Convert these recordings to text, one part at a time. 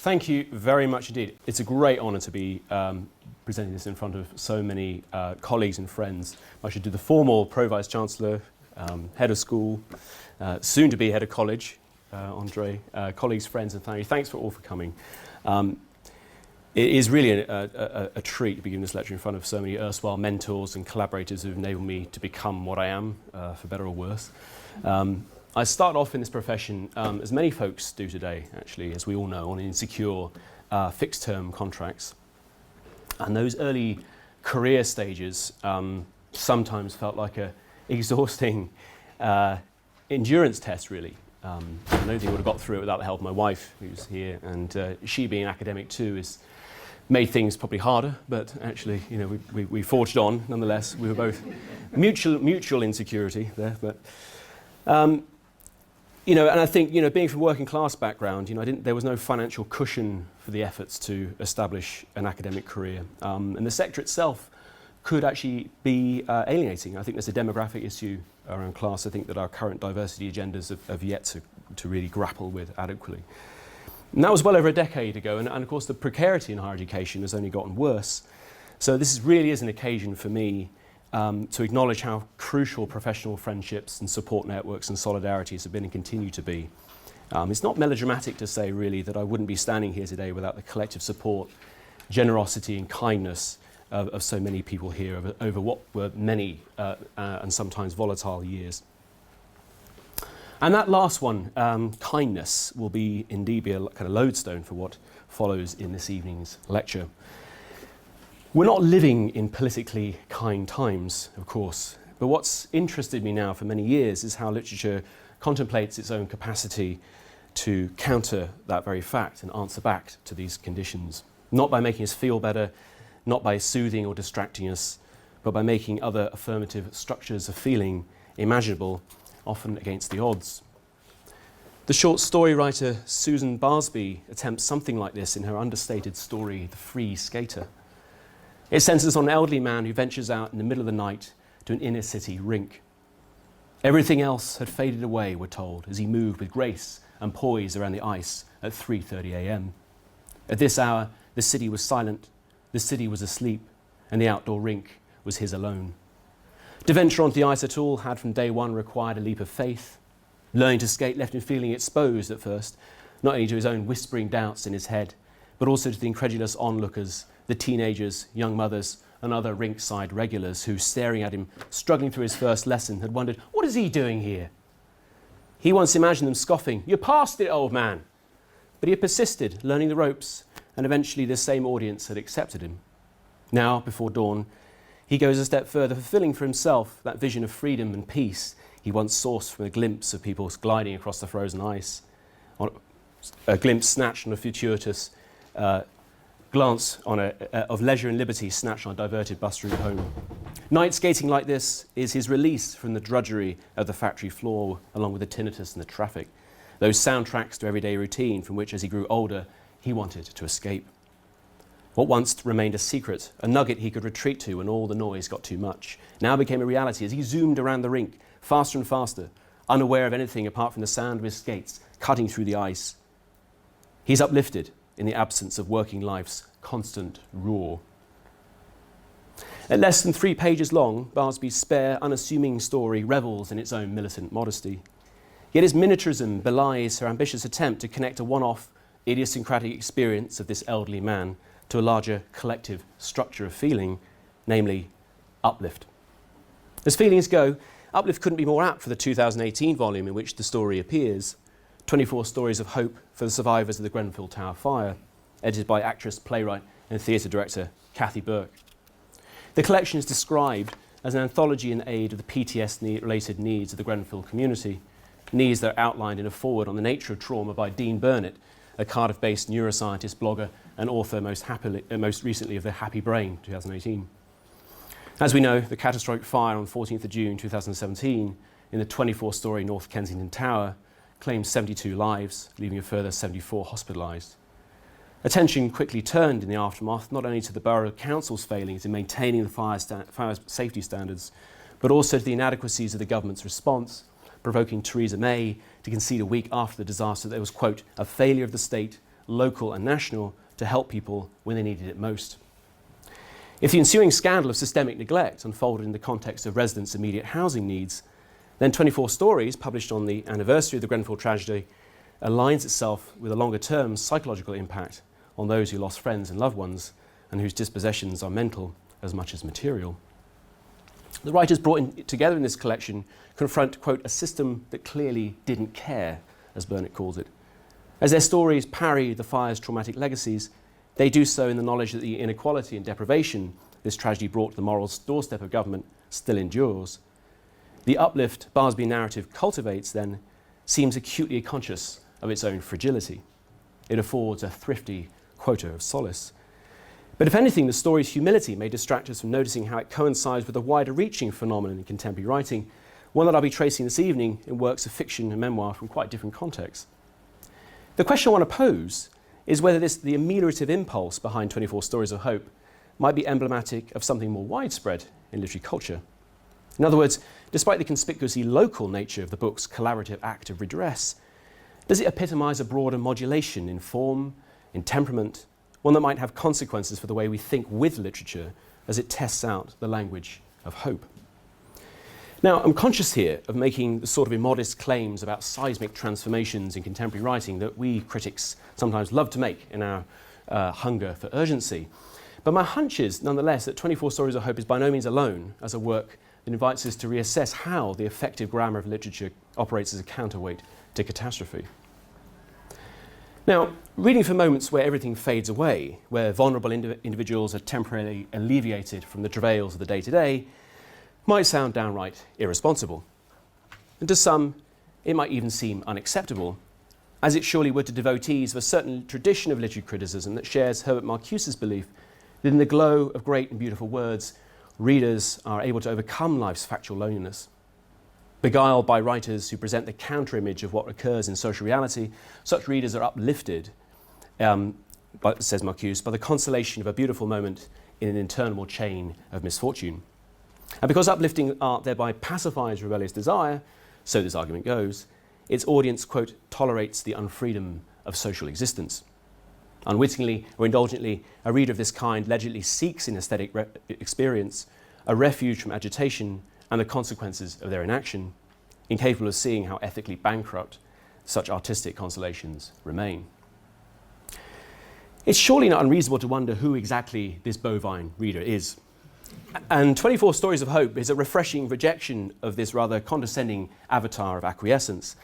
thank you very much indeed. It's a great honour to be presenting this in front of so many colleagues and friends. I should do the formal Pro Vice-Chancellor, Head of School, soon to be Head of College, Andre, colleagues, friends and family. Thanks all for coming. It is really a treat to be giving this lecture in front of so many erstwhile mentors and collaborators who have enabled me to become what I am, for better or worse. I started off in this profession, as many folks do today, actually, as we all know, on insecure fixed-term contracts. And those early career stages sometimes felt like an exhausting endurance test, really. I don't think I would have got through it without the help of my wife, who's here, and she being an academic too has made things probably harder, but actually, you know, we forged on nonetheless. We were both mutual insecurity there, but you know, and I think, you know, being from a working class background, you know, there was no financial cushion for the efforts to establish an academic career, and the sector itself could actually be alienating. I think there's a demographic issue around class. I think that our current diversity agendas have yet to really grapple with adequately. And that was well over a decade ago, and of course the precarity in higher education has only gotten worse. So this really is an occasion for me to acknowledge how crucial professional friendships and support networks and solidarities have been and continue to be. It's not melodramatic to say really that I wouldn't be standing here today without the collective support, generosity and kindness of so many people here over what were many and sometimes volatile years. And that last one, kindness, will indeed be a kind of lodestone for what follows in this evening's lecture. We're not living in politically kind times, of course, but what's interested me now for many years is how literature contemplates its own capacity to counter that very fact and answer back to these conditions, not by making us feel better, not by soothing or distracting us, but by making other affirmative structures of feeling imaginable, often against the odds. The short story writer Susan Barsby attempts something like this in her understated story, The Free Skater. It centres on an elderly man who ventures out in the middle of the night to an inner city rink. Everything else had faded away, we're told, as he moved with grace and poise around the ice at 3:30 a.m. At this hour, the city was silent, the city was asleep, and the outdoor rink was his alone. To venture onto the ice at all had from day one required a leap of faith. Learning to skate left him feeling exposed at first, not only to his own whispering doubts in his head, but also to the incredulous onlookers, the teenagers, young mothers, and other rink-side regulars who, staring at him, struggling through his first lesson, had wondered, what is he doing here? He once imagined them scoffing, "You're past it, old man." But he had persisted, learning the ropes, and eventually the same audience had accepted him. Now, before dawn, he goes a step further, fulfilling for himself that vision of freedom and peace he once sourced from a glimpse of people gliding across the frozen ice, a glimpse snatched on a fortuitous glance of leisure and liberty snatched on a diverted bus route home. Night skating like this is his release from the drudgery of the factory floor, along with the tinnitus and the traffic, those soundtracks to everyday routine from which, as he grew older, he wanted to escape. What once remained a secret, a nugget he could retreat to when all the noise got too much, now became a reality as he zoomed around the rink, faster and faster, unaware of anything apart from the sound of his skates cutting through the ice. He's uplifted in the absence of working life's constant roar. At less than 3 pages long, Barsby's spare, unassuming story revels in its own militant modesty. Yet his miniaturism belies her ambitious attempt to connect a one-off, idiosyncratic experience of this elderly man to a larger collective structure of feeling, namely uplift. As feelings go, Uplift couldn't be more apt for the 2018 volume in which the story appears, 24 Stories of Hope for the Survivors of the Grenfell Tower Fire, edited by actress, playwright and theatre director Kathy Burke. The collection is described as an anthology in aid of the PTSD-related needs of the Grenfell community, needs that are outlined in a foreword on the nature of trauma by Dean Burnett, a Cardiff-based neuroscientist, blogger and author most recently of The Happy Brain, 2018. As we know, the catastrophic fire on 14th of June 2017 in the 24-storey North Kensington Tower claimed 72 lives, leaving a further 74 hospitalised. Attention quickly turned in the aftermath not only to the Borough Council's failings in maintaining the fire safety standards, but also to the inadequacies of the government's response, provoking Theresa May to concede a week after the disaster that there was, quote, a failure of the state local and national, to help people when they needed it most. If the ensuing scandal of systemic neglect unfolded in the context of residents' immediate housing needs, then 24 Stories, published on the anniversary of the Grenfell tragedy, aligns itself with a longer-term psychological impact on those who lost friends and loved ones and whose dispossessions are mental as much as material. The writers brought together in this collection confront, quote, a system that clearly didn't care, as Burnett calls it. As their stories parry the fire's traumatic legacies, they do so in the knowledge that the inequality and deprivation this tragedy brought to the moral doorstep of government still endures. The uplift Barsby narrative cultivates, then, seems acutely conscious of its own fragility. It affords a thrifty quota of solace. But if anything, the story's humility may distract us from noticing how it coincides with a wider-reaching phenomenon in contemporary writing, one that I'll be tracing this evening in works of fiction and memoir from quite different contexts. The question I want to pose is whether the ameliorative impulse behind 24 Stories of Hope might be emblematic of something more widespread in literary culture. In other words, despite the conspicuously local nature of the book's collaborative act of redress, does it epitomise a broader modulation in form, in temperament, one that might have consequences for the way we think with literature as it tests out the language of hope? Now, I'm conscious here of making the sort of immodest claims about seismic transformations in contemporary writing that we critics sometimes love to make in our hunger for urgency. But my hunch is, nonetheless, that 24 Stories of Hope is by no means alone as a work that invites us to reassess how the effective grammar of literature operates as a counterweight to catastrophe. Now, reading for moments where everything fades away, where vulnerable individuals are temporarily alleviated from the travails of the day-to-day, might sound downright irresponsible. And to some, it might even seem unacceptable, as it surely would to devotees of a certain tradition of literary criticism that shares Herbert Marcuse's belief that in the glow of great and beautiful words, readers are able to overcome life's factual loneliness. Beguiled by writers who present the counter-image of what occurs in social reality, such readers are uplifted, says Marcuse, by the consolation of a beautiful moment in an interminable chain of misfortune. And because uplifting art thereby pacifies rebellious desire, so this argument goes, its audience, quote, tolerates the unfreedom of social existence. Unwittingly or indulgently, a reader of this kind allegedly seeks in aesthetic experience a refuge from agitation and the consequences of their inaction, incapable of seeing how ethically bankrupt such artistic consolations remain. It's surely not unreasonable to wonder who exactly this bovine reader is. And 24 Stories of Hope is a refreshing rejection of this rather condescending avatar of acquiescence,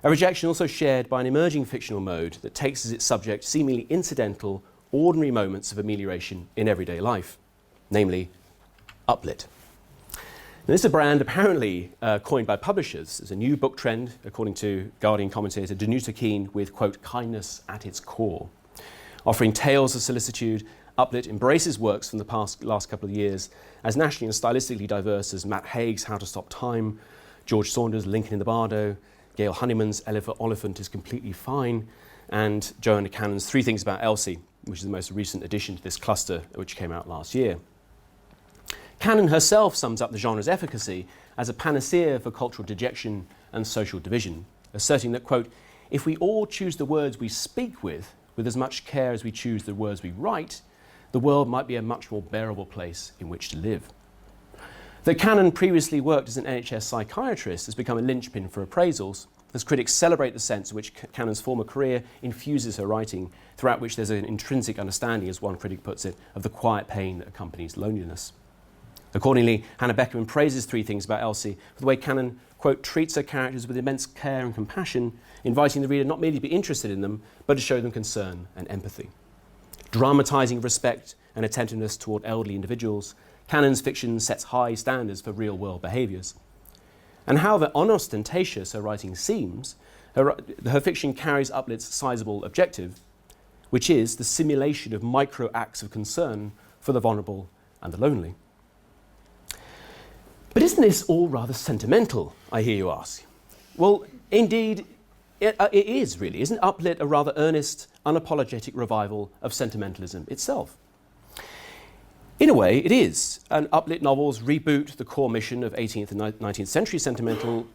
a rejection also shared by an emerging fictional mode that takes as its subject seemingly incidental, ordinary moments of amelioration in everyday life, namely uplit. Now, this is a brand apparently coined by publishers as a new book trend, according to Guardian commentator Danuta Keane, with, quote, kindness at its core. Offering tales of solicitude, Uplit embraces works from the last couple of years as nationally and stylistically diverse as Matt Haig's How to Stop Time, George Saunders' Lincoln in the Bardo, Gail Honeyman's Oliphant is Completely Fine, and Joanna Cannon's Three Things About Elsie, which is the most recent addition to this cluster, which came out last year. Cannon herself sums up the genre's efficacy as a panacea for cultural dejection and social division, asserting that, quote, if we all choose the words we speak with as much care as we choose the words we write, the world might be a much more bearable place in which to live. Though Cannon previously worked as an NHS psychiatrist, has become a linchpin for appraisals, as critics celebrate the sense in which Cannon's former career infuses her writing, throughout which there's an intrinsic understanding, as one critic puts it, of the quiet pain that accompanies loneliness. Accordingly, Hannah Beckerman praises Three Things About Elsie for the way Cannon, quote, treats her characters with immense care and compassion, inviting the reader not merely to be interested in them, but to show them concern and empathy. Dramatising respect and attentiveness toward elderly individuals, Cannon's fiction sets high standards for real-world behaviours. And however unostentatious her writing seems, her fiction carries Uplit's sizable objective, which is the simulation of micro acts of concern for the vulnerable and the lonely. But isn't this all rather sentimental, I hear you ask? Well, indeed, it is really. Isn't Uplit a rather earnest, unapologetic revival of sentimentalism itself? In a way, it is. And Uplit novels reboot the core mission of 18th and 19th century sentimental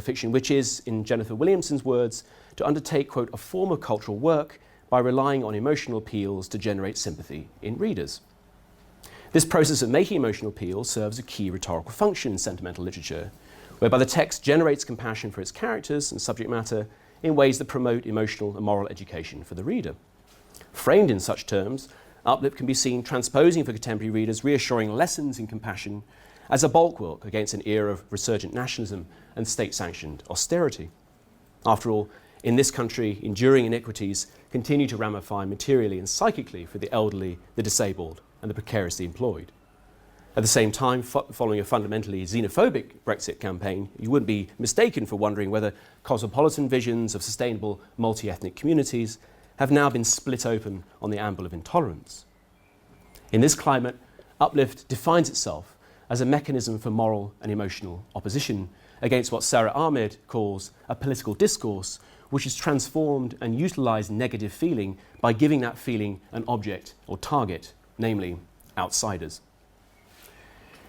fiction, which is, in Jennifer Williamson's words, to undertake, quote, a form of cultural work by relying on emotional appeals to generate sympathy in readers. This process of making emotional appeals serves a key rhetorical function in sentimental literature, whereby the text generates compassion for its characters and subject matter in ways that promote emotional and moral education for the reader. Framed in such terms, Uplift can be seen transposing for contemporary readers reassuring lessons in compassion as a bulwark against an era of resurgent nationalism and state-sanctioned austerity. After all, in this country, enduring iniquities continue to ramify materially and psychically for the elderly, the disabled, and the precariously employed. At the same time, following a fundamentally xenophobic Brexit campaign, you wouldn't be mistaken for wondering whether cosmopolitan visions of sustainable multi-ethnic communities have now been split open on the amble of intolerance. In this climate, Uplift defines itself as a mechanism for moral and emotional opposition against what Sarah Ahmed calls a political discourse which has transformed and utilised negative feeling by giving that feeling an object or target, namely outsiders.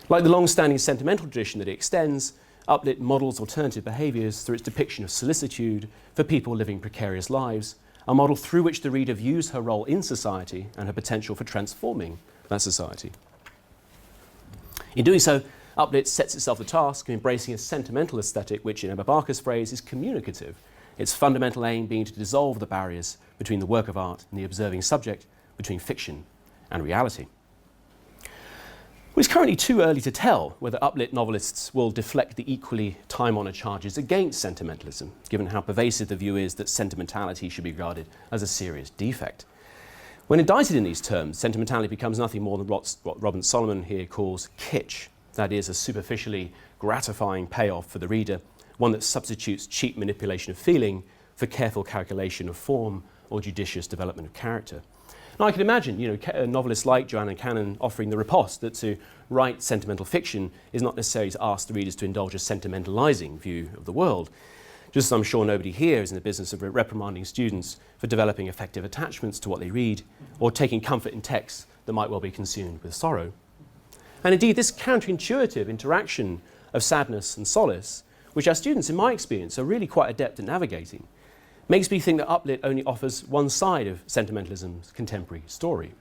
Like the long-standing sentimental tradition that it extends, Uplift models alternative behaviours through its depiction of solicitude for people living precarious lives, a model through which the reader views her role in society and her potential for transforming that society. In doing so, Uplift sets itself the task of embracing a sentimental aesthetic which, in Emma Barker's phrase, is communicative, its fundamental aim being to dissolve the barriers between the work of art and the observing subject, between fiction and reality. It's currently too early to tell whether Uplift novelists will deflect the equally time-honoured charges against sentimentalism, given how pervasive the view is that sentimentality should be regarded as a serious defect. When indicted in these terms, sentimentality becomes nothing more than what Robin Solomon here calls kitsch, that is, a superficially gratifying payoff for the reader, one that substitutes cheap manipulation of feeling for careful calculation of form or judicious development of character. Now, I can imagine, novelists like Joanna Cannon offering the riposte that to write sentimental fiction is not necessarily to ask the readers to indulge a sentimentalising view of the world. Just as I'm sure nobody here is in the business of reprimanding students for developing effective attachments to what they read or taking comfort in texts that might well be consumed with sorrow. And indeed, this counterintuitive interaction of sadness and solace, which our students, in my experience, are really quite adept at navigating, makes me think that Uplift only offers one side of sentimentalism's contemporary story.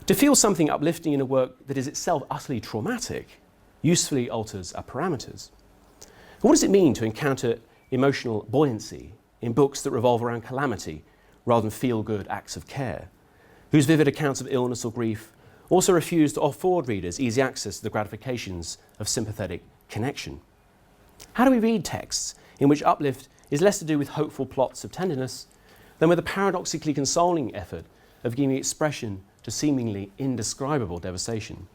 To feel something uplifting in a work that is itself utterly traumatic usefully alters our parameters. But what does it mean to encounter emotional buoyancy in books that revolve around calamity rather than feel-good acts of care, whose vivid accounts of illness or grief also refuse to afford readers easy access to the gratifications of sympathetic connection? How do we read texts in which Uplift is less to do with hopeful plots of tenderness than with a paradoxically consoling effort of giving expression to seemingly indescribable devastation?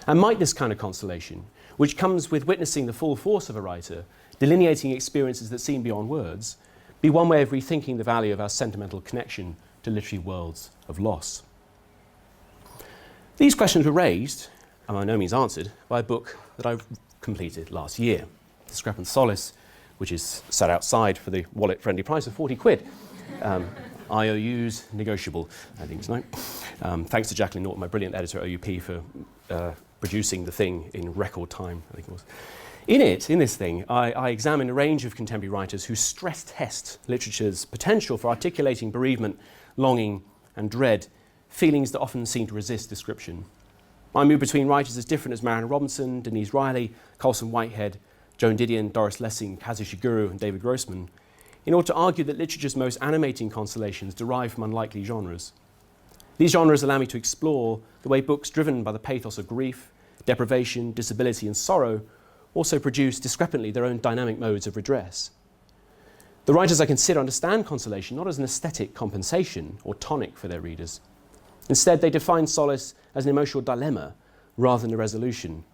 And might this kind of consolation, which comes with witnessing the full force of a writer, delineating experiences that seem beyond words, be one way of rethinking the value of our sentimental connection to literary worlds of loss? These questions were raised, and by no means answered, by a book that I completed last year, Discrepant Solace, which is set outside for the wallet-friendly price of 40 quid. IOUs negotiable, I think tonight. Thanks to Jacqueline Norton, my brilliant editor at OUP, for producing the thing in record time, I think it was. In this thing, I examine a range of contemporary writers who stress test literature's potential for articulating bereavement, longing, and dread, feelings that often seem to resist description. I move between writers as different as Marianne Robinson, Denise Riley, Colson Whitehead, Joan Didion, Doris Lessing, Kazu Shiguro, and David Grossman, in order to argue that literature's most animating consolations derive from unlikely genres. These genres allow me to explore the way books driven by the pathos of grief, deprivation, disability, and sorrow also produce discrepantly their own dynamic modes of redress. The writers I consider understand consolation not as an aesthetic compensation or tonic for their readers. Instead, they define solace as an emotional dilemma rather than a resolution,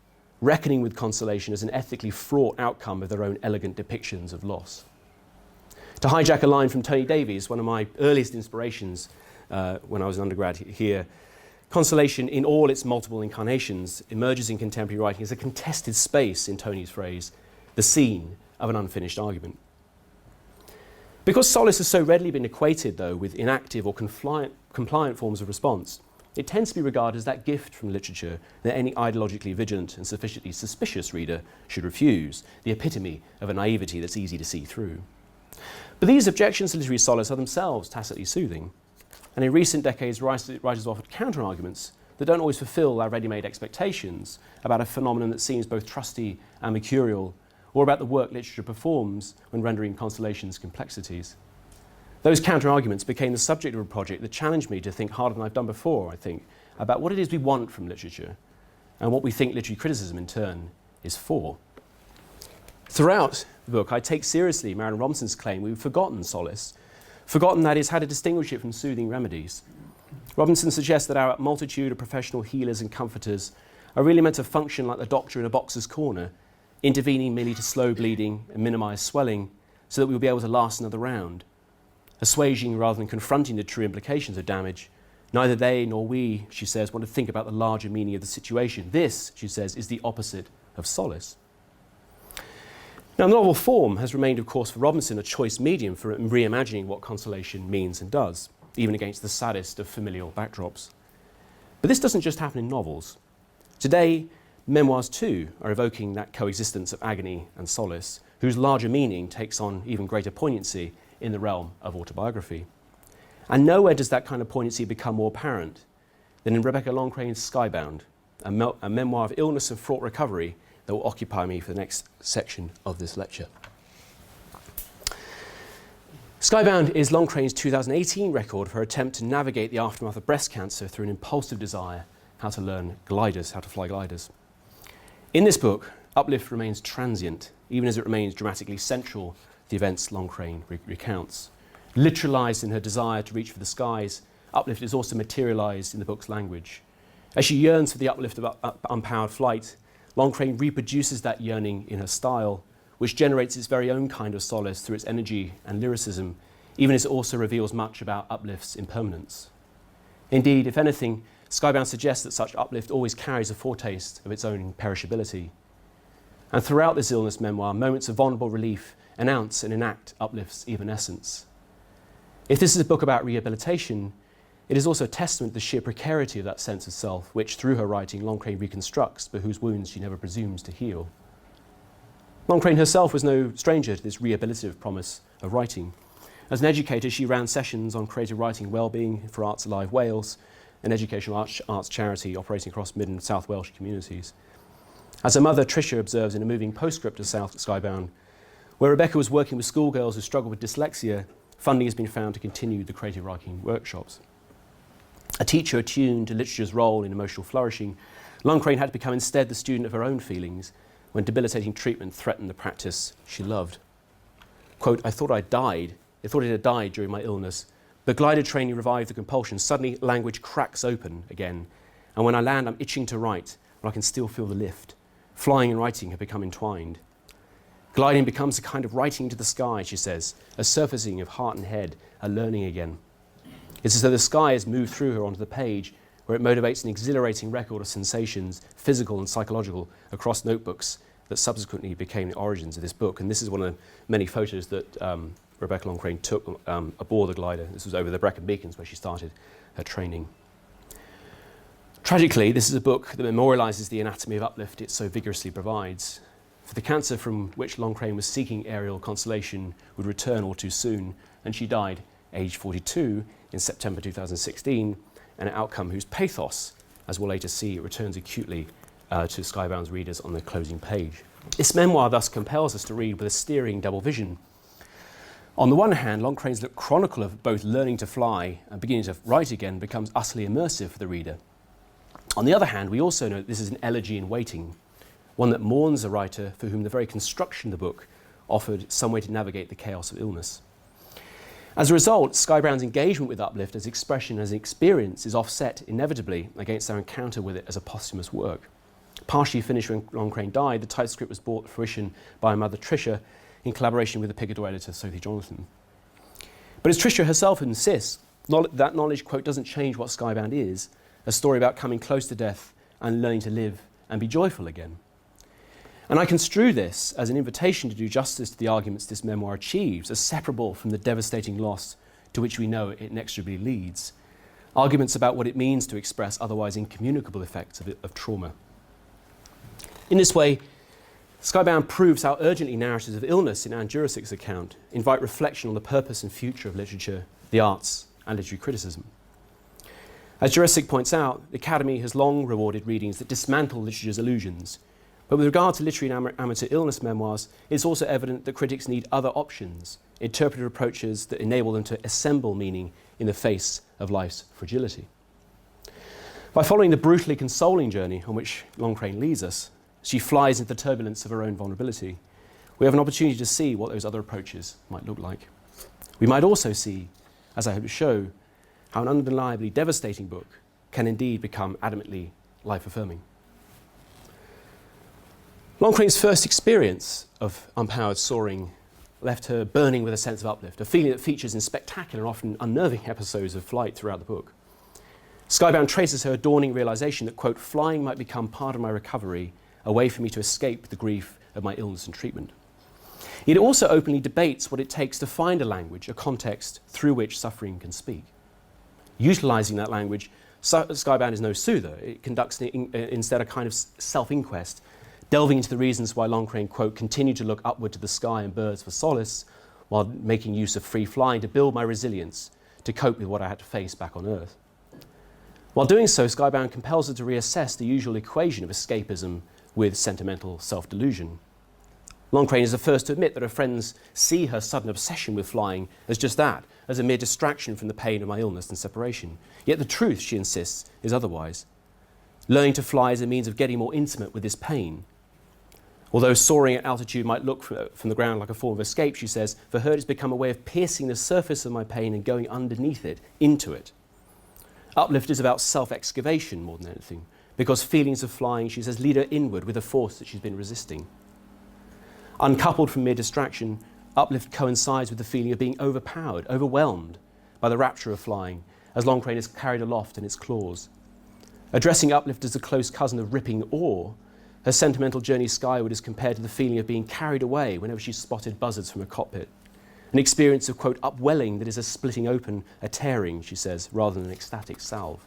reckoning with consolation as an ethically fraught outcome of their own elegant depictions of loss. To hijack a line from Tony Davies, one of my earliest inspirations when I was an undergrad here, consolation in all its multiple incarnations emerges in contemporary writing as a contested space, in Tony's phrase, the scene of an unfinished argument. Because solace has so readily been equated, though, with inactive or compliant forms of response, it tends to be regarded as that gift from literature that any ideologically vigilant and sufficiently suspicious reader should refuse, the epitome of a naivety that's easy to see through. But these objections to literary solace are themselves tacitly soothing. And in recent decades, writers offered counter-arguments that don't always fulfill our ready-made expectations about a phenomenon that seems both trusty and mercurial, or about the work literature performs when rendering Consolations complexities. Those counter-arguments became the subject of a project that challenged me to think harder than I've done before, I think, about what it is we want from literature and what we think literary criticism, in turn, is for. Throughout the book, I take seriously Marilyn Robinson's claim we've forgotten solace, forgotten, that is, how to distinguish it from soothing remedies. Robinson suggests that our multitude of professional healers and comforters are really meant to function like the doctor in a boxer's corner, intervening merely to slow bleeding and minimise swelling so that we will be able to last another round. Assuaging rather than confronting the true implications of damage. Neither they nor we, she says, want to think about the larger meaning of the situation. This, she says, is the opposite of solace. Now, novel form has remained, of course, for Robinson a choice medium for reimagining what consolation means and does, even against the saddest of familial backdrops. But this doesn't just happen in novels. Today, memoirs too are evoking that coexistence of agony and solace, whose larger meaning takes on even greater poignancy in the realm of autobiography. And nowhere does that kind of poignancy become more apparent than in Rebecca Longcrane's Skybound, a memoir of illness and fraught recovery that will occupy me for the next section of this lecture. Skybound is Longcrane's 2018 record for her attempt to navigate the aftermath of breast cancer through an impulsive desire how to learn gliders, how to fly gliders. In this book, Uplift remains transient, even as it remains dramatically central to the events Longcrane recounts. Literalised in her desire to reach for the skies, Uplift is also materialised in the book's language. As she yearns for the uplift of unpowered flight, Longcrane reproduces that yearning in her style, which generates its very own kind of solace through its energy and lyricism, even as it also reveals much about Uplift's impermanence. Indeed, if anything, Skybound suggests that such uplift always carries a foretaste of its own perishability. And throughout this illness memoir, moments of vulnerable relief announce and enact Uplift's evanescence. If this is a book about rehabilitation, it is also a testament to the sheer precarity of that sense of self, which through her writing Longcrane reconstructs, but whose wounds she never presumes to heal. Longcrane herself was no stranger to this rehabilitative promise of writing. As an educator, she ran sessions on creative writing well-being for Arts Alive Wales, an educational arts charity operating across Mid and South Welsh communities. As her mother, Tricia, observes in a moving postscript to Skybound, where Rebecca was working with schoolgirls who struggled with dyslexia, funding has been found to continue the creative writing workshops. A teacher attuned to literature's role in emotional flourishing, Longcrane had to become instead the student of her own feelings when debilitating treatment threatened the practice she loved. Quote, I thought it had died during my illness, but glider training revived the compulsion. Suddenly, language cracks open again, and when I land, I'm itching to write, but I can still feel the lift. Flying and writing have become entwined. Gliding becomes a kind of writing to the sky, she says, a surfacing of heart and head, a learning again. It's as though the sky has moved through her onto the page, where it motivates an exhilarating record of sensations, physical and psychological, across notebooks that subsequently became the origins of this book. And this is one of the many photos that Rebecca Longcrane took aboard the glider. This was over the Brecon Beacons, where she started her training. Tragically, this is a book that memorialises the anatomy of uplift it so vigorously provides. For the cancer from which Longcrane was seeking aerial consolation would return all too soon, and she died, aged 42, in September 2016, an outcome whose pathos, as we'll later see, returns acutely to Skybound's readers on the closing page. This memoir thus compels us to read with a steering double vision. On the one hand, Longcrane's chronicle of both learning to fly and beginning to write again becomes utterly immersive for the reader. On the other hand, we also know that this is an elegy in waiting, one that mourns a writer for whom the very construction of the book offered some way to navigate the chaos of illness. As a result, Skybound's engagement with Uplift as expression, as experience, is offset inevitably against our encounter with it as a posthumous work. Partially finished when Longcrane died, the typescript was brought to fruition by her mother Tricia in collaboration with the Picador editor Sophie Jonathan. But as Tricia herself insists, that knowledge, quote, doesn't change what Skybound is, a story about coming close to death and learning to live and be joyful again. And I construe this as an invitation to do justice to the arguments this memoir achieves, as separable from the devastating loss to which we know it inexorably leads. Arguments about what it means to express otherwise incommunicable effects of trauma. In this way, Skybound proves how urgently narratives of illness in Anne Jurasik's account invite reflection on the purpose and future of literature, the arts, and literary criticism. As Jurasik points out, the Academy has long rewarded readings that dismantle literature's illusions. But with regard to literary and amateur illness memoirs, it's also evident that critics need other options, interpretive approaches that enable them to assemble meaning in the face of life's fragility. By following the brutally consoling journey on which Loncraine leads us, she flies into the turbulence of her own vulnerability. We have an opportunity to see what those other approaches might look like. We might also see, as I hope to show, how an undeniably devastating book can indeed become adamantly life-affirming. Loncraine's first experience of unpowered soaring left her burning with a sense of uplift, a feeling that features in spectacular and often unnerving episodes of flight throughout the book. Skybound traces her dawning realization that, quote, flying might become part of my recovery, a way for me to escape the grief of my illness and treatment. It also openly debates what it takes to find a language, a context through which suffering can speak. Utilising that language, Skybound is no soother. It conducts instead a kind of self-inquest, delving into the reasons why Loncraine, quote, continued to look upward to the sky and birds for solace, while making use of free flying to build my resilience, to cope with what I had to face back on Earth. While doing so, Skybound compels her to reassess the usual equation of escapism with sentimental self-delusion. Loncraine is the first to admit that her friends see her sudden obsession with flying as just that, as a mere distraction from the pain of my illness and separation. Yet the truth, she insists, is otherwise. Learning to fly is a means of getting more intimate with this pain. Although soaring at altitude might look from the ground like a form of escape, she says, for her it's become a way of piercing the surface of my pain and going underneath it, into it. Uplift is about self-excavation more than anything, because feelings of flying, she says, lead her inward with a force that she's been resisting. Uncoupled from mere distraction, Uplift coincides with the feeling of being overpowered, overwhelmed by the rapture of flying, as Loncraine is carried aloft in its claws. Addressing Uplift as a close cousin of ripping awe, her sentimental journey skyward is compared to the feeling of being carried away whenever she spotted buzzards from a cockpit. An experience of, quote, upwelling that is a splitting open, a tearing, she says, rather than an ecstatic salve.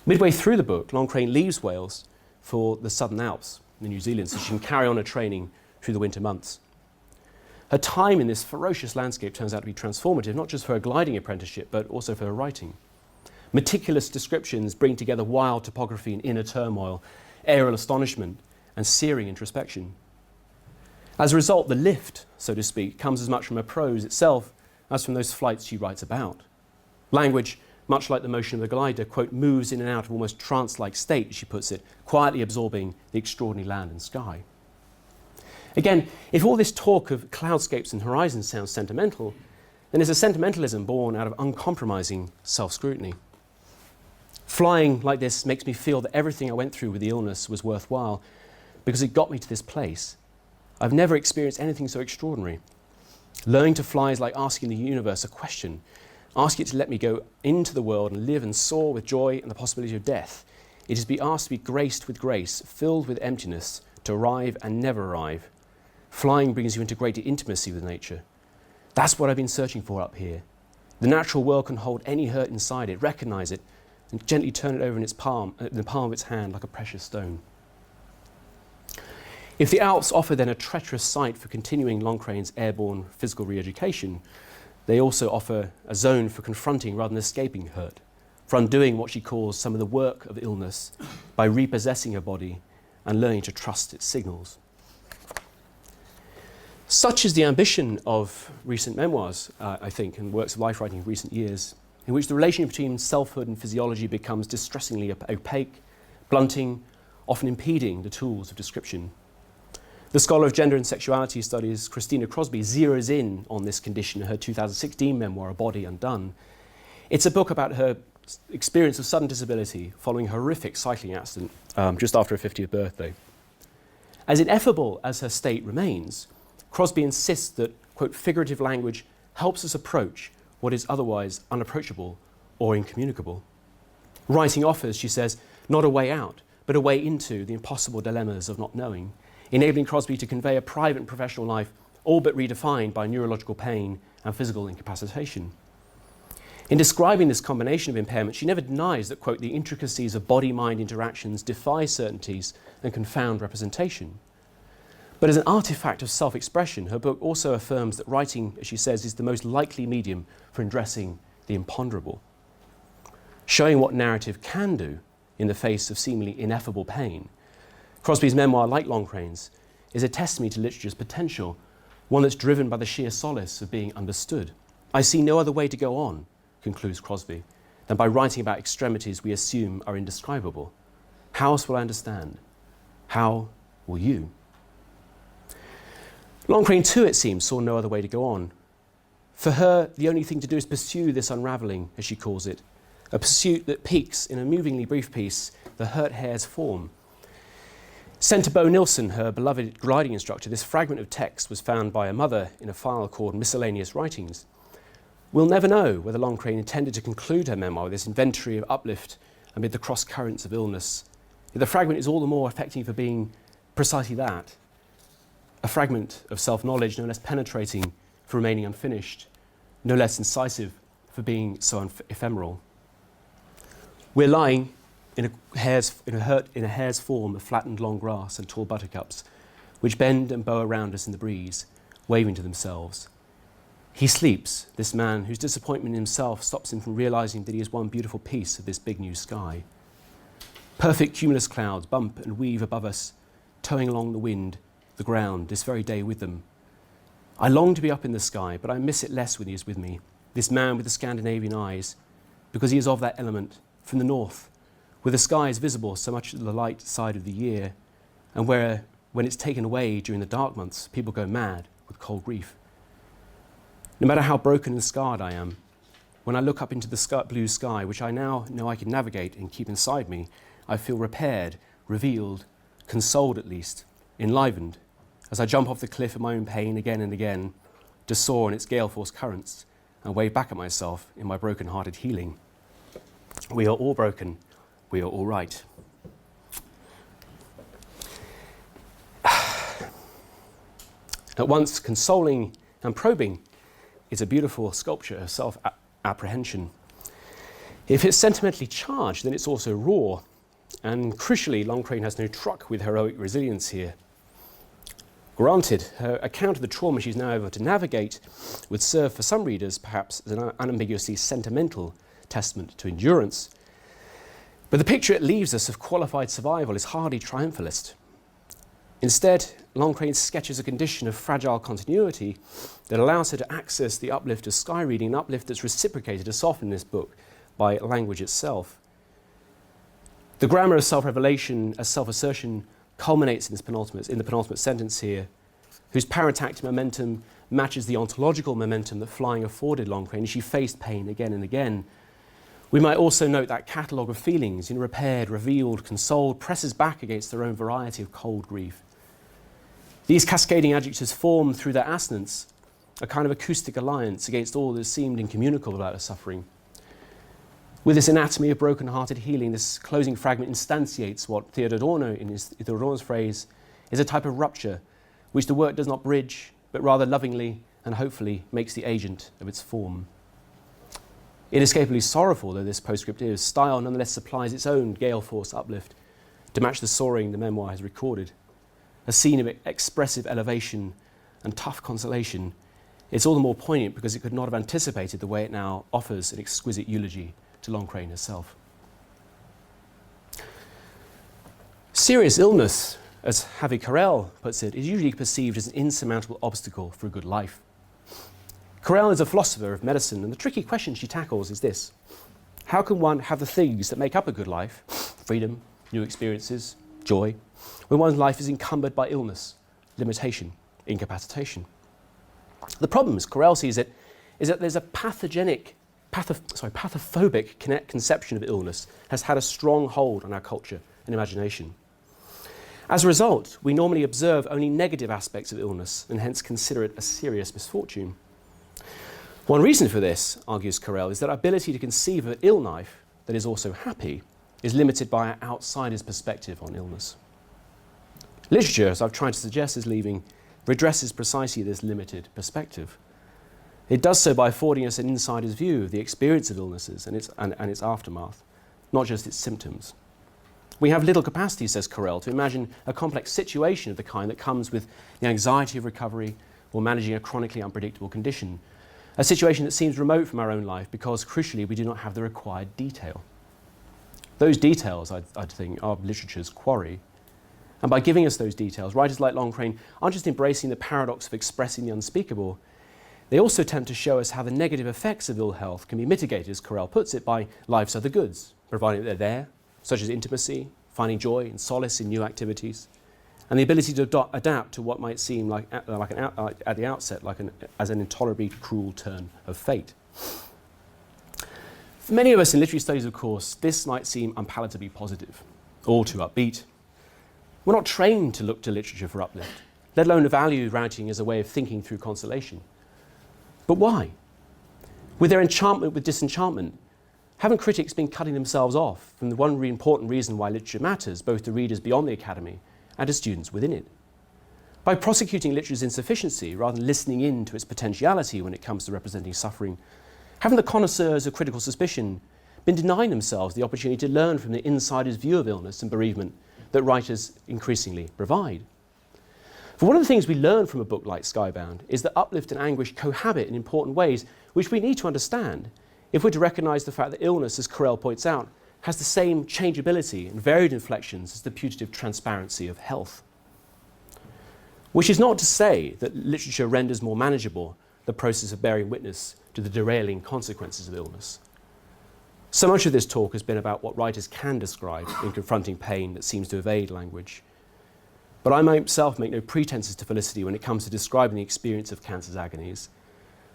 Midway through the book, Loncraine leaves Wales for the Southern Alps in New Zealand so she can carry on her training through the winter months. Her time in this ferocious landscape turns out to be transformative, not just for her gliding apprenticeship, but also for her writing. Meticulous descriptions bring together wild topography and inner turmoil, aerial astonishment, and searing introspection. As a result, the lift, so to speak, comes as much from her prose itself as from those flights she writes about. Language, much like the motion of the glider, quote, moves in and out of almost trance-like state, she puts it, quietly absorbing the extraordinary land and sky. Again, if all this talk of cloudscapes and horizons sounds sentimental, then it's a sentimentalism born out of uncompromising self-scrutiny. Flying like this makes me feel that everything I went through with the illness was worthwhile because it got me to this place. I've never experienced anything so extraordinary. Learning to fly is like asking the universe a question, asking it to let me go into the world and live and soar with joy and the possibility of death. It is to be asked to be graced with grace, filled with emptiness, to arrive and never arrive. Flying brings you into greater intimacy with nature. That's what I've been searching for up here. The natural world can hold any hurt inside it, recognize it, and gently turn it over in the palm of its hand like a precious stone. If the Alps offer then a treacherous site for continuing Loncraine's airborne physical re-education, they also offer a zone for confronting rather than escaping hurt, for undoing what she calls some of the work of illness by repossessing her body and learning to trust its signals. Such is the ambition of recent memoirs, I think, and works of life writing of recent years, in which the relationship between selfhood and physiology becomes distressingly opaque, blunting, often impeding the tools of description. The scholar of gender and sexuality studies, Christina Crosby, zeroes in on this condition in her 2016 memoir, A Body Undone. It's a book about her experience of sudden disability following a horrific cycling accident just after her 50th birthday. As ineffable as her state remains, Crosby insists that, quote, figurative language helps us approach what is otherwise unapproachable or incommunicable. Writing offers, she says, not a way out, but a way into the impossible dilemmas of not knowing, enabling Crosby to convey a private and professional life all but redefined by neurological pain and physical incapacitation. In describing this combination of impairment, she never denies that, quote, the intricacies of body-mind interactions defy certainties and confound representation. But as an artifact of self-expression, her book also affirms that writing, as she says, is the most likely medium for addressing the imponderable, showing what narrative can do in the face of seemingly ineffable pain. Crosby's memoir, like Longcrane's, is a testimony to literature's potential, one that's driven by the sheer solace of being understood. I see no other way to go on, concludes Crosby, than by writing about extremities we assume are indescribable. How else will I understand? How will you? Longcrane too, it seems, saw no other way to go on. For her, the only thing to do is pursue this unravelling, as she calls it, a pursuit that peaks in a movingly brief piece, The Hurt Hare's Form. Sent to Bo Nilsson, her beloved gliding instructor, this fragment of text was found by a mother in a file called Miscellaneous Writings. We'll never know whether Longcrane intended to conclude her memoir with this inventory of uplift amid the cross currents of illness. The fragment is all the more affecting for being precisely that, a fragment of self-knowledge no less penetrating for remaining unfinished, no less incisive for being so ephemeral. We're lying in a hare's form of flattened long grass and tall buttercups, which bend and bow around us in the breeze, waving to themselves. He sleeps, this man whose disappointment in himself stops him from realising that he is one beautiful piece of this big new sky. Perfect cumulus clouds bump and weave above us, towing along the wind, the ground, this very day with them. I long to be up in the sky, but I miss it less when he is with me, this man with the Scandinavian eyes, because he is of that element, from the north, where the sky is visible so much at the light side of the year, and where, when it's taken away during the dark months, people go mad with cold grief. No matter how broken and scarred I am, when I look up into the blue sky, which I now know I can navigate and keep inside me, I feel repaired, revealed, consoled at least, enlivened, as I jump off the cliff of my own pain again and again, to soar in its gale-force currents and wave back at myself in my broken-hearted healing. We are all broken. We are all right. At once consoling and probing, is a beautiful sculpture of self-apprehension. If it's sentimentally charged, then it's also raw. And crucially, Longcrane has no truck with heroic resilience here. Granted, her account of the trauma she's now able to navigate would serve for some readers perhaps as an unambiguously sentimental testament to endurance. But the picture it leaves us of qualified survival is hardly triumphalist. Instead, Longcrane sketches a condition of fragile continuity that allows her to access the uplift of sky reading, an uplift that's reciprocated as often in this book by language itself. The grammar of self-revelation as self-assertion culminates in the penultimate sentence here, whose paratactic momentum matches the ontological momentum that flying afforded Longcrane as she faced pain again and again. We might also note that catalogue of feelings, repaired, revealed, consoled, presses back against their own variety of cold grief. These cascading adjectives form, through their assonance, a kind of acoustic alliance against all that seemed incommunicable about her suffering. With this anatomy of broken-hearted healing, this closing fragment instantiates what Theodor Adorno's phrase, is a type of rupture which the work does not bridge, but rather lovingly and hopefully makes the agent of its form. Inescapably sorrowful though this postscript is, style nonetheless supplies its own gale-force uplift to match the soaring the memoir has recorded. A scene of expressive elevation and tough consolation. It's all the more poignant because it could not have anticipated the way it now offers an exquisite eulogy to Longcrane herself. Serious illness, as Javi Carrel puts it, is usually perceived as an insurmountable obstacle for a good life. Carrel is a philosopher of medicine, and the tricky question she tackles is this: how can one have the things that make up a good life, freedom, new experiences, joy, when one's life is encumbered by illness, limitation, incapacitation? The problem, as Carrel sees it, is that there's a pathophobic conception of illness has had a strong hold on our culture and imagination. As a result, we normally observe only negative aspects of illness and hence consider it a serious misfortune. One reason for this, argues Carrel, is that our ability to conceive of an ill life that is also happy is limited by our outsider's perspective on illness. Literature, as I've tried to suggest as leaving, redresses precisely this limited perspective. It does so by affording us an insider's view of the experience of illnesses and its aftermath, not just its symptoms. We have little capacity, says Carrel, to imagine a complex situation of the kind that comes with the anxiety of recovery or managing a chronically unpredictable condition, a situation that seems remote from our own life because, crucially, we do not have the required detail. Those details, I'd think, are literature's quarry. And by giving us those details, writers like Longcrane aren't just embracing the paradox of expressing the unspeakable, they also attempt to show us how the negative effects of ill health can be mitigated, as Carrel puts it, by life's other goods, provided they're there, such as intimacy, finding joy and solace in new activities, and the ability to adapt to what might seem like at the outset as an intolerably cruel turn of fate. For many of us in literary studies, of course, this might seem unpalatably positive, all too upbeat. We're not trained to look to literature for uplift, let alone to value writing as a way of thinking through consolation. But why? With their enchantment with disenchantment, haven't critics been cutting themselves off from the one really important reason why literature matters, both to readers beyond the academy and to students within it? By prosecuting literature's insufficiency rather than listening in to its potentiality when it comes to representing suffering, haven't the connoisseurs of critical suspicion been denying themselves the opportunity to learn from the insider's view of illness and bereavement that writers increasingly provide? For one of the things we learn from a book like Skybound is that uplift and anguish cohabit in important ways which we need to understand if we're to recognise the fact that illness, as Carrel points out, has the same changeability and varied inflections as the putative transparency of health. Which is not to say that literature renders more manageable the process of bearing witness to the derailing consequences of illness. So much of this talk has been about what writers can describe in confronting pain that seems to evade language. But I myself make no pretenses to felicity when it comes to describing the experience of cancer's agonies,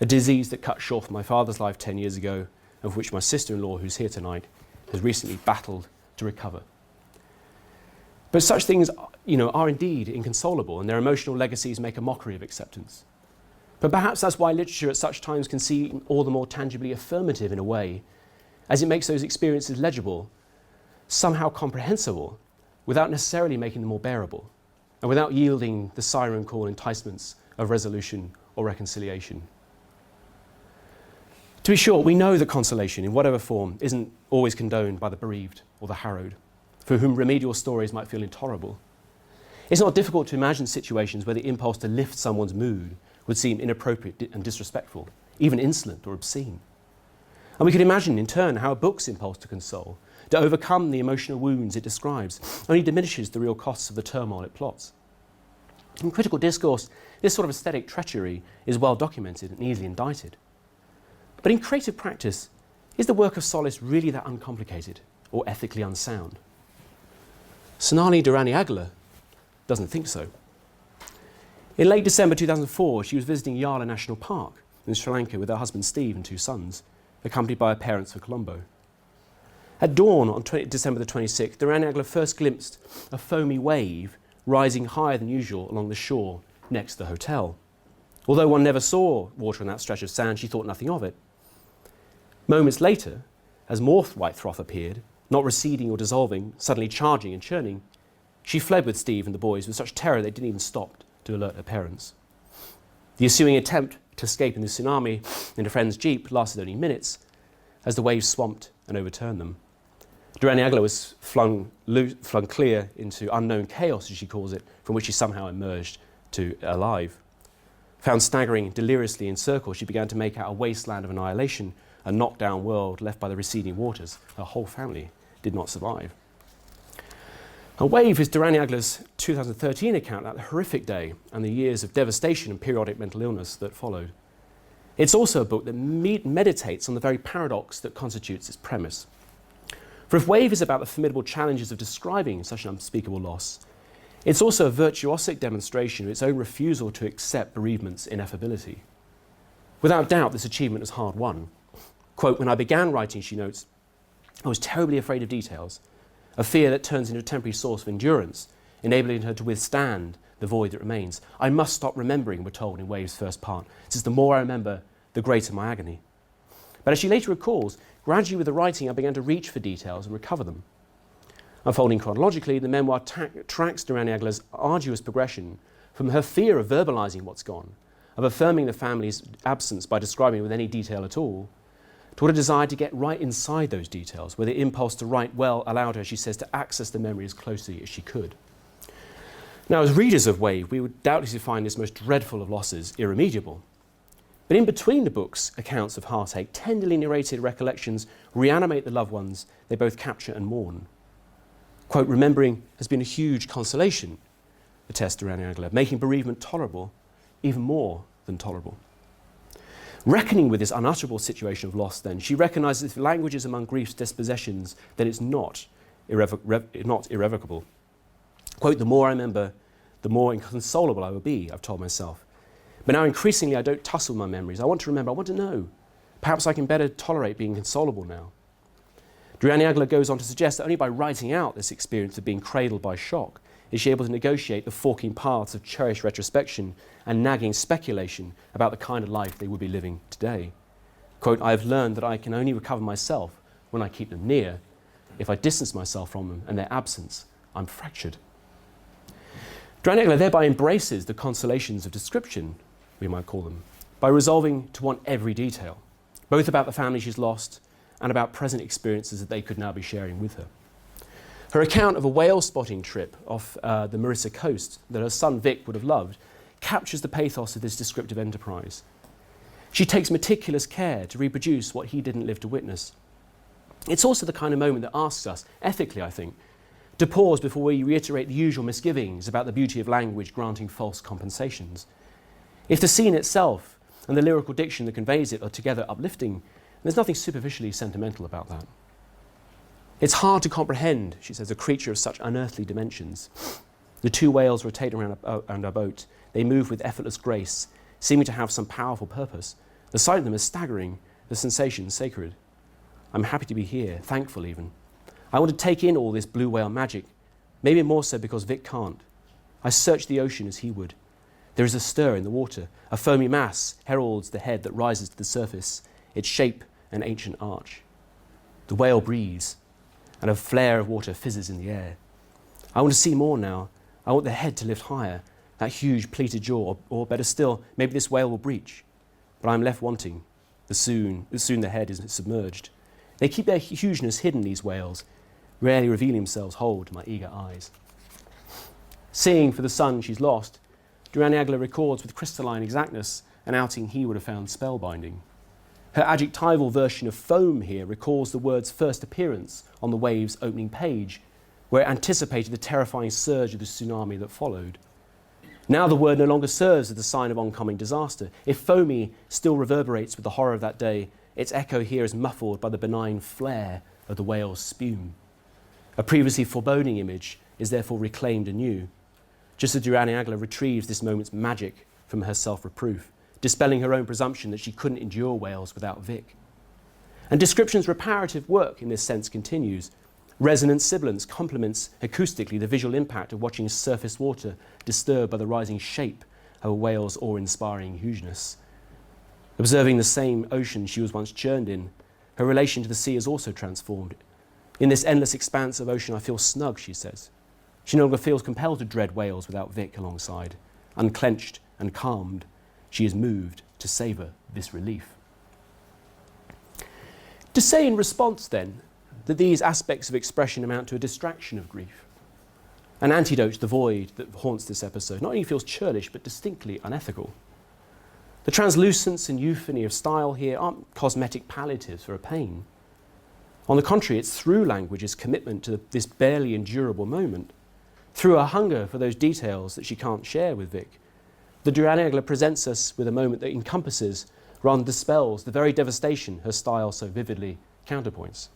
a disease that cut short my father's life 10 years ago, of which my sister-in-law, who's here tonight, has recently battled to recover. But such things, are indeed inconsolable, and their emotional legacies make a mockery of acceptance. But perhaps that's why literature at such times can seem all the more tangibly affirmative in a way, as it makes those experiences legible, somehow comprehensible, without necessarily making them more bearable, and without yielding the siren call enticements of resolution or reconciliation. To be sure, we know that consolation, in whatever form, isn't always condoned by the bereaved or the harrowed, for whom remedial stories might feel intolerable. It's not difficult to imagine situations where the impulse to lift someone's mood would seem inappropriate and disrespectful, even insolent or obscene. And we can imagine, in turn, how a book's impulse to console, to overcome the emotional wounds it describes, only diminishes the real costs of the turmoil it plots. In critical discourse, this sort of aesthetic treachery is well documented and easily indicted. But in creative practice, is the work of solace really that uncomplicated or ethically unsound? Sonali Durrani doesn't think so. In late December 2004, she was visiting Yala National Park in Sri Lanka with her husband Steve and two sons, accompanied by her parents for Colombo. At dawn on December the 26th, Durrani first glimpsed a foamy wave rising higher than usual along the shore next to the hotel. Although one never saw water on that stretch of sand, she thought nothing of it. Moments later, as more white froth appeared, not receding or dissolving, suddenly charging and churning, she fled with Steve and the boys with such terror they didn't even stop to alert her parents. The ensuing attempt to escape in the tsunami in a friend's jeep lasted only minutes as the waves swamped and overturned them. Durrani was flung clear into unknown chaos, as she calls it, from which she somehow emerged alive. Found staggering deliriously in circles, she began to make out a wasteland of annihilation, a knocked-down world left by the receding waters. Her whole family did not survive. A Wave is Durrani 2013 account of that horrific day and the years of devastation and periodic mental illness that followed. It's also a book that meditates on the very paradox that constitutes its premise. For if Wave is about the formidable challenges of describing such an unspeakable loss, it's also a virtuosic demonstration of its own refusal to accept bereavement's ineffability. Without doubt, this achievement is hard won. Quote, "When I began writing," she notes, "I was terribly afraid of details, a fear that turns into a temporary source of endurance, enabling her to withstand the void that remains. I must stop remembering," we're told in Wave's first part, "since the more I remember, the greater my agony." But as she later recalls, gradually with the writing, I began to reach for details and recover them. Unfolding chronologically, the memoir tracks Durrani arduous progression from her fear of verbalising what's gone, of affirming the family's absence by describing it with any detail at all, to what a desire to get right inside those details, where the impulse to write well allowed her, she says, to access the memory as closely as she could. Now, as readers of Wave, we would doubtlessly find this most dreadful of losses irremediable. But in between the book's accounts of heartache, tenderly narrated recollections reanimate the loved ones they both capture and mourn. Quote, remembering has been a huge consolation, attests Joanna Cannon, making bereavement tolerable, even more than tolerable. Reckoning with this unutterable situation of loss, then, she recognises if language is among grief's dispossessions, then it's not irrevocable. Quote, the more I remember, the more inconsolable I will be, I've told myself. But now increasingly I don't tussle my memories. I want to remember, I want to know. Perhaps I can better tolerate being consolable now. Joanna Cannon goes on to suggest that only by writing out this experience of being cradled by shock is she able to negotiate the forking paths of cherished retrospection and nagging speculation about the kind of life they would be living today. Quote, I have learned that I can only recover myself when I keep them near. If I distance myself from them and their absence, I'm fractured. Joanna Cannon thereby embraces the consolations of description, we might call them, by resolving to want every detail, both about the family she's lost and about present experiences that they could now be sharing with her. Her account of a whale spotting trip off the Marissa coast that her son Vic would have loved captures the pathos of this descriptive enterprise. She takes meticulous care to reproduce what he didn't live to witness. It's also the kind of moment that asks us, ethically I think, to pause before we reiterate the usual misgivings about the beauty of language granting false compensations. If the scene itself and the lyrical diction that conveys it are together uplifting, there's nothing superficially sentimental about that. It's hard to comprehend, she says, a creature of such unearthly dimensions. The two whales rotate around our boat. They move with effortless grace, seeming to have some powerful purpose. The sight of them is staggering, the sensation sacred. I'm happy to be here, thankful even. I want to take in all this blue whale magic, maybe more so because Vic can't. I search the ocean as he would. There is a stir in the water. A foamy mass heralds the head that rises to the surface, its shape an ancient arch. The whale breathes, and a flare of water fizzes in the air. I want to see more now. I want the head to lift higher, that huge pleated jaw, or better still, maybe this whale will breach. But I'm left wanting. Soon the head is submerged. They keep their hugeness hidden, these whales, rarely revealing themselves whole to my eager eyes. Seeing for the son she's lost, Joanna Cannon records with crystalline exactness an outing he would have found spellbinding. Her adjectival version of foam here recalls the word's first appearance on the Wave's opening page, where it anticipated the terrifying surge of the tsunami that followed. Now the word no longer serves as the sign of oncoming disaster. If foamy still reverberates with the horror of that day, its echo here is muffled by the benign flare of the whale's spume. A previously foreboding image is therefore reclaimed anew, just as Joanna Cannon retrieves this moment's magic from her self-reproof, dispelling her own presumption that she couldn't endure whales without Vic. And description's reparative work in this sense continues. Resonant sibilance complements acoustically the visual impact of watching surface water disturbed by the rising shape of a whale's awe-inspiring hugeness. Observing the same ocean she was once churned in, her relation to the sea is also transformed. In this endless expanse of ocean I feel snug, she says. She no longer feels compelled to dread whales without Vic alongside. Unclenched and calmed, she is moved to savour this relief. To say in response, then, that these aspects of expression amount to a distraction of grief, an antidote to the void that haunts this episode, not only feels churlish, but distinctly unethical. The translucence and euphony of style here aren't cosmetic palliatives for a pain. On the contrary, it's through language's commitment to this barely endurable moment, through a hunger for those details that she can't share with Vic, that Joanna Cannon presents us with a moment that encompasses, rather than dispels, the very devastation her style so vividly counterpoints.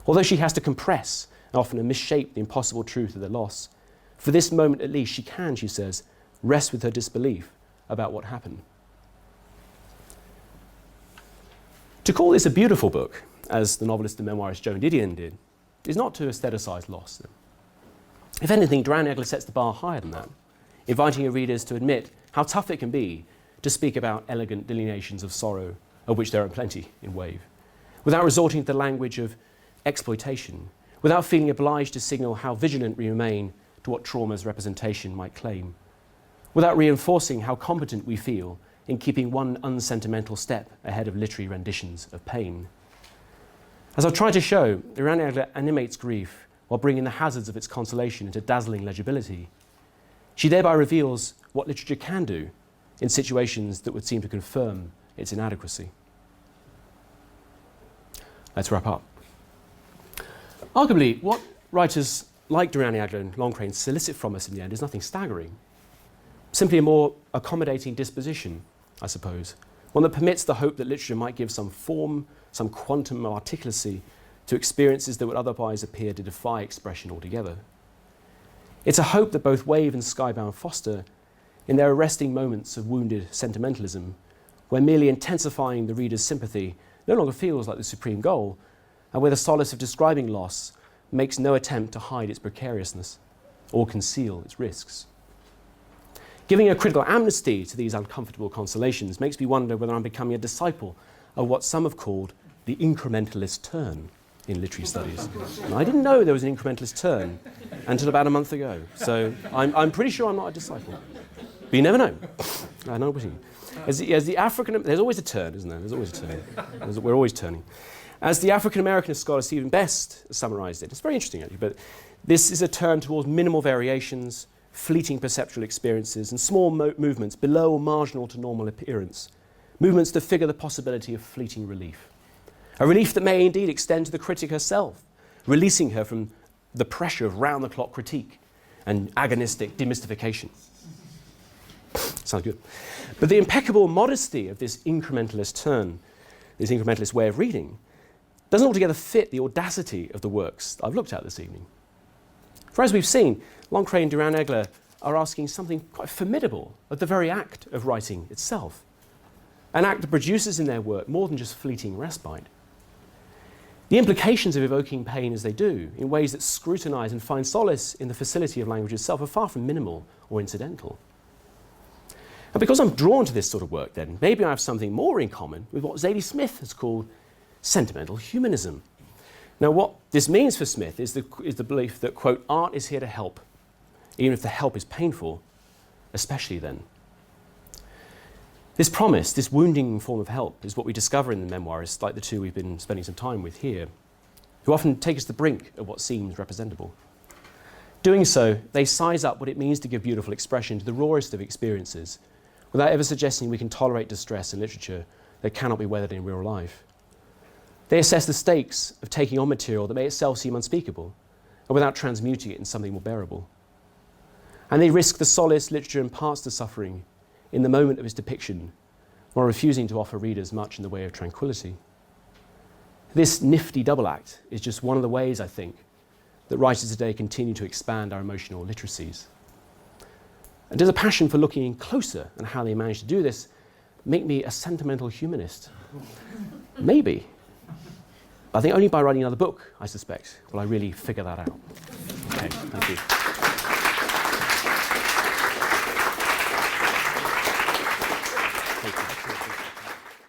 Although she has to compress and often misshape the impossible truth of the loss, for this moment at least she can, she says, rest with her disbelief about what happened. To call this a beautiful book, as the novelist and memoirist Joan Didion did, is not to aestheticize loss. If anything, Joanna Cannon sets the bar higher than that, inviting her readers to admit how tough it can be to speak about elegant delineations of sorrow, of which there are plenty in Wave, without resorting to the language of exploitation, without feeling obliged to signal how vigilant we remain to what trauma's representation might claim, without reinforcing how competent we feel in keeping one unsentimental step ahead of literary renditions of pain. As I've tried to show, Joanna animates grief while bringing the hazards of its consolation into dazzling legibility. She thereby reveals what literature can do in situations that would seem to confirm its inadequacy. Let's wrap up. Arguably, what writers like Joanna and Loncraine solicit from us in the end is nothing staggering. Simply a more accommodating disposition, I suppose, one that permits the hope that literature might give some form, some quantum of articulacy to experiences that would otherwise appear to defy expression altogether. It's a hope that both Wave and Skybound foster in their arresting moments of wounded sentimentalism, where merely intensifying the reader's sympathy no longer feels like the supreme goal, and where the solace of describing loss makes no attempt to hide its precariousness or conceal its risks. Giving a critical amnesty to these uncomfortable consolations makes me wonder whether I'm becoming a disciple of what some have called the incrementalist turn in literary studies. And I didn't know there was an incrementalist turn until about a month ago, so I'm pretty sure I'm not a disciple. But you never know. I know what you mean. As the African, there's always a turn, isn't there? There's always a turn. We're always turning. As the African-American scholar Stephen Best summarised it, it's very interesting actually, but this is a turn towards minimal variations, fleeting perceptual experiences, and small movements below or marginal to normal appearance, movements that figure the possibility of fleeting relief. A relief that may indeed extend to the critic herself, releasing her from the pressure of round-the-clock critique and agonistic demystification. Sounds good. But the impeccable modesty of this incrementalist turn, this incrementalist way of reading, doesn't altogether fit the audacity of the works I've looked at this evening. For as we've seen, Loncraine and Durand-Egler are asking something quite formidable of the very act of writing itself, an act that produces in their work more than just fleeting respite. The implications of evoking pain as they do, in ways that scrutinise and find solace in the facility of language itself, are far from minimal or incidental. And because I'm drawn to this sort of work then, maybe I have something more in common with what Zadie Smith has called sentimental humanism. Now what this means for Smith is the belief that, quote, art is here to help, even if the help is painful, especially then. This promise, this wounding form of help, is what we discover in the memoirists, like the two we've been spending some time with here, who often take us to the brink of what seems representable. Doing so, they size up what it means to give beautiful expression to the rawest of experiences, without ever suggesting we can tolerate distress in literature that cannot be weathered in real life. They assess the stakes of taking on material that may itself seem unspeakable, and without transmuting it in something more bearable. And they risk the solace literature imparts to suffering in the moment of its depiction, while refusing to offer readers much in the way of tranquility. This nifty double act is just one of the ways, I think, that writers today continue to expand our emotional literacies. And does a passion for looking in closer and how they manage to do this make me a sentimental humanist? Maybe. I think only by writing another book, I suspect, will I really figure that out.